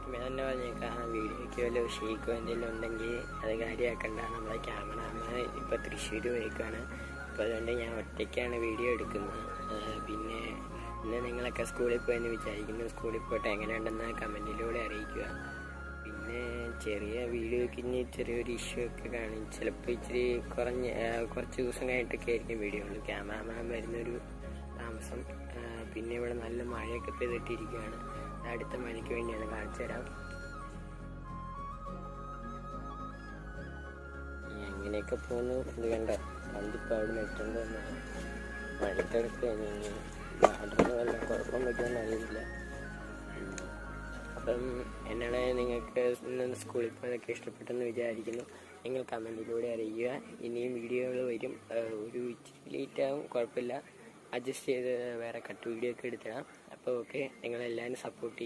ആദ്യമേ തന്നെ പറഞ്ഞേക്കാം, വീഡിയോയ്ക്ക് വല്ല ഷെയ്ക്കോ എന്തെങ്കിലും ഉണ്ടെങ്കിൽ അത് കാര്യമാക്കണ്ട. നമ്മളെ ക്യാമറാമാൻ ഇപ്പോൾ തൃശ്ശൂർ പോയേക്കാണ്. അപ്പോൾ അതുകൊണ്ട് ഞാൻ ഒറ്റയ്ക്കാണ് വീഡിയോ എടുക്കുന്നത്. പിന്നെ ഇന്ന് നിങ്ങളൊക്കെ സ്കൂളിൽ പോയെന്ന് വിചാരിക്കുന്നു. സ്കൂളിൽ പോയിട്ട് എങ്ങനെയുണ്ടെന്ന് കമൻറ്റിലൂടെ അറിയിക്കുക. പിന്നെ ചെറിയ വീഡിയോയ്ക്ക് ഇനി ചെറിയൊരു ഇഷ്യൂ ഒക്കെ കാണും. ചിലപ്പോൾ ഇച്ചിരി കുറച്ച് ദിവസം കഴിഞ്ഞിട്ടൊക്കെ ആയിരിക്കും വീഡിയോ ഉള്ളൂ. ക്യാമറാമാൻ വരുന്നൊരു താമസം. പിന്നെ ഇവിടെ നല്ല മഴയൊക്കെ പെയ്തിട്ടിരിക്കുകയാണ്. അടുത്ത മഴയ്ക്ക് വേണ്ടിയാണ്, കാണിച്ചു തരാം. എങ്ങനെയൊക്കെ പോകുന്നു ഇത് കണ്ട. വണ്ടിപ്പോൾ അവിടെ നിൽക്കേണ്ടി വന്നു. മഴക്കിടക്ക് കഴിഞ്ഞ് വാട്ടറിന് വല്ല കുഴപ്പം പറ്റുമെന്ന് അറിയില്ല. അപ്പം എന്നോട് നിങ്ങൾക്ക് ഇന്ന് സ്കൂളിൽ പോയതൊക്കെ ഇഷ്ടപ്പെട്ടെന്ന് വിചാരിക്കുന്നു. നിങ്ങൾ കമൻറ്റിലൂടെ അറിയുക. ഇനിയും വീഡിയോകൾ വരും. ഒരു ഇച്ചിരി ലേറ്റ് ആവും, കുഴപ്പമില്ല. അഡ്ജസ്റ്റ് ചെയ്ത് വേറെ കട്ട് വീഡിയോ ഒക്കെ എടുത്തിടാം. അപ്പോൾ ഓക്കെ, നിങ്ങളെല്ലാവരും സപ്പോർട്ട് ചെയ്യും.